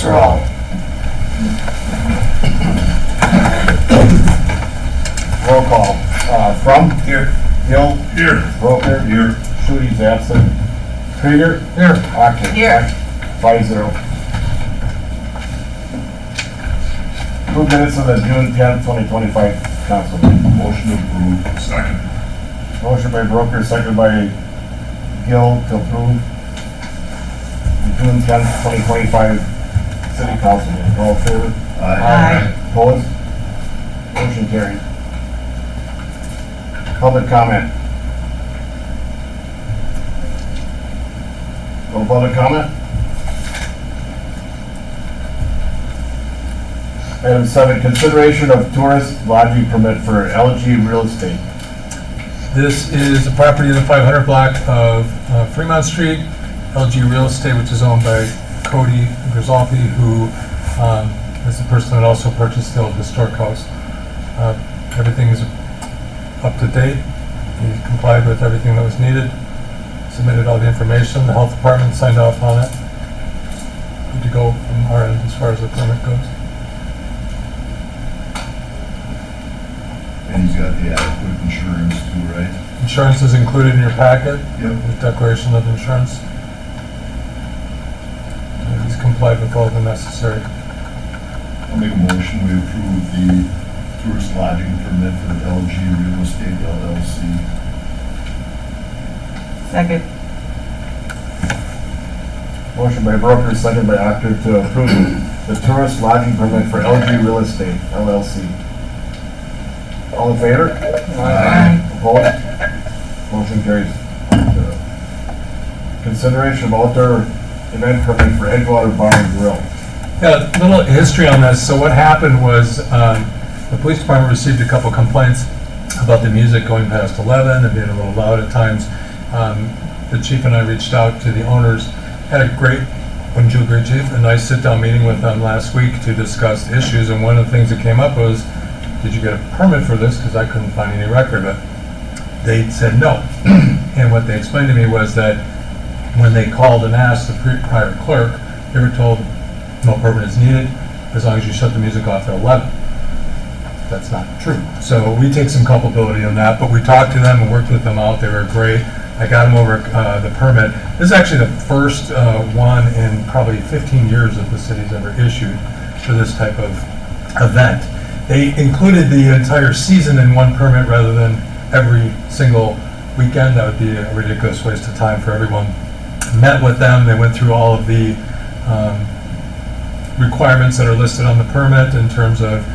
for all. Roll call. From? Here. Kiel? Here. Broker? Here. Schudy's absent. Krieger? Here. Atkins? Here. 5-0. Approve minutes of the June 10th, 2025 council meeting. Motion approved. Second. Motion by Broker, seconded by Gill to approve the June 10th, 2025 city council meeting. All in favor? Aye. Opposed? Motion carried. Public comment. No public comment? Item 7, consideration of tourist lodging permit for LG Real Estate. This is a property in the 500 block of Fremont Street, LG Real Estate, which is owned by Cody Grisolfi, who is the person that also purchased the old historic house. Everything is up to date. He complied with everything that was needed, submitted all the information. The health department signed off on it. Good to go from our end as far as the permit goes. And he's got the adequate insurance too, right? Insurance is included in your packet. Yep. The declaration of insurance. He's complied with all the necessary. I'll make a motion, we approve the tourist lodging permit for LG Real Estate LLC. Second. Motion by Broker, seconded by Actor to approve the tourist lodging permit for LG Real Estate LLC. All in favor? Aye. Opposed? Motion carries. Consideration of outdoor event permit for Edgewater Bar and Grill. Yeah, a little history on this. So what happened was the police department received a couple complaints about the music going past 11 and being a little loud at times. The chief and I reached out to the owners, had a great, wouldn't you agree, Chief? A nice sit-down meeting with them last week to discuss issues, and one of the things that came up was, did you get a permit for this? Because I couldn't find any record of it. They said no. And what they explained to me was that when they called and asked the prior clerk, they were told no permit is needed as long as you shut the music off at 11. That's not true. So we take some culpability on that, but we talked to them and worked with them out. They were great. I got them over the permit. This is actually the first one in probably 15 years that the city's ever issued for this type of event. They included the entire season in one permit rather than every single weekend. That would be a ridiculous waste of time for everyone. Met with them. They went through all of the requirements that are listed on the permit in terms of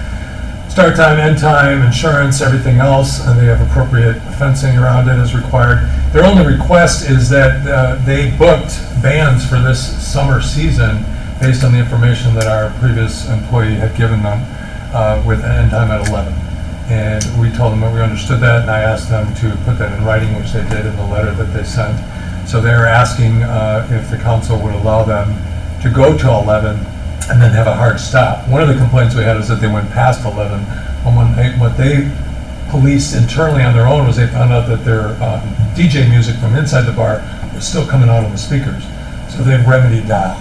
start time, end time, insurance, everything else, and they have appropriate fencing around it as required. Their only request is that they booked bands for this summer season based on the information that our previous employee had given them with an end time at 11. And we told them that we understood that, and I asked them to put that in writing, which they did in the letter that they sent. So they're asking if the council would allow them to go to 11 and then have a hard stop. One of the complaints we had is that they went past 11. And what they policed internally on their own was they found out that their DJ music from inside the bar was still coming out on the speakers. So they've remedied that,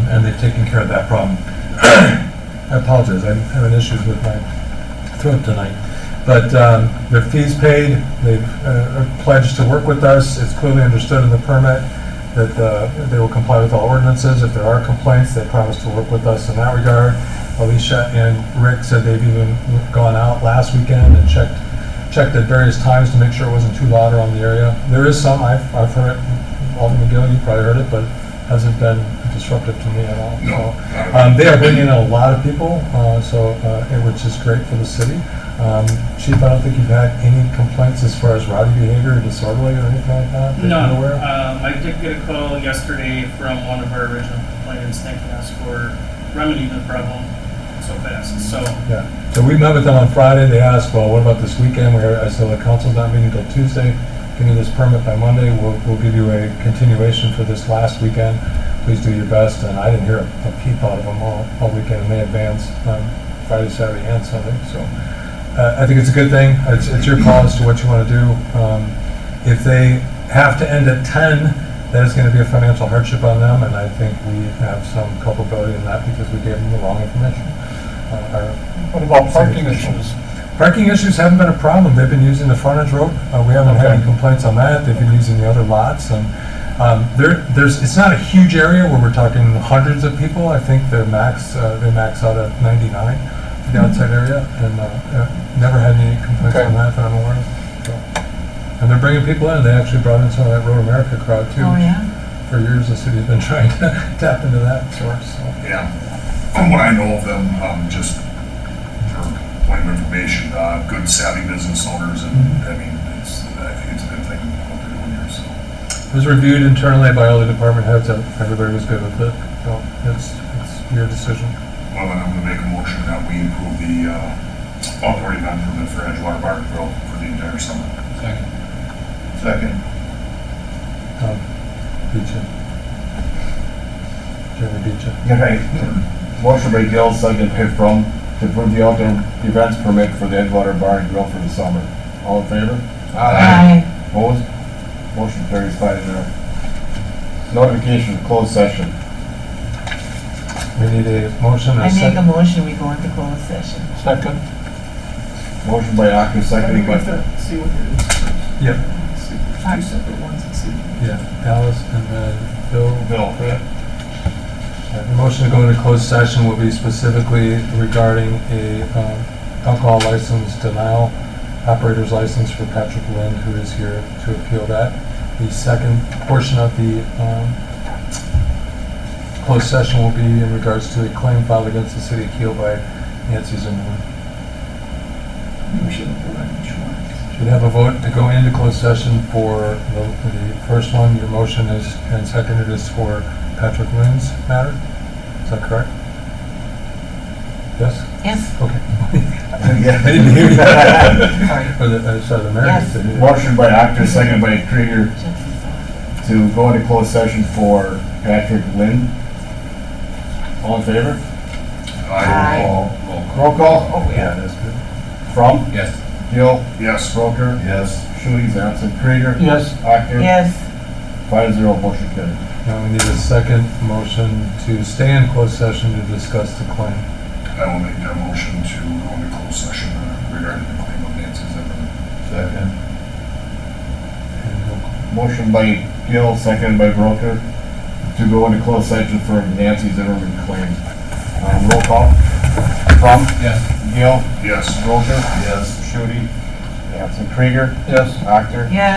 and they've taken care of that problem. I apologize, I'm having issues with my throat tonight. But their fees paid, they've pledged to work with us. It's clearly understood in the permit that they will comply with all ordinances. If there are complaints, they promise to work with us in that regard. Alicia and Rick said they've even gone out last weekend and checked at various times to make sure it wasn't too loud around the area. There is some, I've heard it, Alderman McGill, you probably heard it, but hasn't been disruptive to me at all. No. So, they are bringing in a lot of people, which is great for the city. Chief, I don't think you've had any complaints as far as rowdy behavior or disorderly or anything like that? No, I did get a call yesterday from one of our original complainants thanking us for remedying the problem so fast. So yeah. So we met with them on Friday. They asked, well, what about this weekend? I said, the council's not meeting until Tuesday. Give me this permit by Monday. We'll give you a continuation for this last weekend. Please do your best. And I didn't hear a peep out of them all weekend, and they advanced Friday, Saturday, and Sunday. So I think it's a good thing. It's your call as to what you want to do. If they have to end at 10, that is going to be a financial hardship on them, and I think we have some culpability in that because we gave them the wrong information. What about parking issues? Parking issues haven't been a problem. They've been using the frontage road. We haven't had any Okay. complaints on that. They've been using the other lots, and it's not a huge area where we're talking hundreds of people. I think they max out at 99 for the outside area, and never had any complaints Okay. on that I'm aware of. So. And they're bringing people in. They actually brought in some of that Road America crowd too. Oh, yeah? For years, the city's been trying to tap into that source. So. Yeah, from what I know of them, just for point of information, good savvy business owners, and I mean, I think it's a good thing what they're doing here, so. It was reviewed internally by all the department heads, and everybody was good with it. So it's your decision. Well, then I'm gonna make a motion that we approve the, outdoor event permit for Edgewater Bar and Grill for the entire summer. Second. Beecher. Jeremy Beecher. Okay. Motion by Gill, second by From, to approve the outdoor events permit for the Edgewater Bar and Grill for the summer. All in favor? Aye. Opposed? Motion carries 5-0. Notification of closed session. We need a motion and I a make a second. motion, we go into closed session. Second. Motion by Actor, I seconded think we by... have to see what it is first. Yep, See if there's two separate ones and see. yeah. Alice and then Bill. Bill. The motion to go into closed session will be specifically regarding a alcohol license denial, operator's license for Patrick Lind, who is here to appeal that. The second portion of the closed session will be in regards to a claim filed against the city of Kiel by Nancy Zimmerman. We should have put on each one. Should have a vote to go into closed session for the first one. Your motion is, and seconded is for Patrick Lynn's matter. Is that correct? Yes? Yes? Okay. Yeah. I didn't hear you. Sorry. Sorry, the mayor. Yes. did it. Motion by Actor, seconded by Krieger, to go into closed session for Patrick Lind. All in favor? Aye. Roll call? Oh, Yeah, yeah. that's good. From? Yes. Gill? Yes. Broker? Yes. Shuey's absent. Krieger? Yes. Actor? Yes. 5-0, motion carried. Now we need a second motion to stay in closed session to discuss the claim. I will make that motion to go into closed session regarding the claim of Nancy Zimmerman. Second. And we'll call. Motion by Gill, seconded by Broker, to go into closed session for Nancy Zimmerman claim. Roll call. From? Yes. Gill? Yes. Broker? Yes. Shuey? Absent. Krieger? Yes. Actor? Yeah.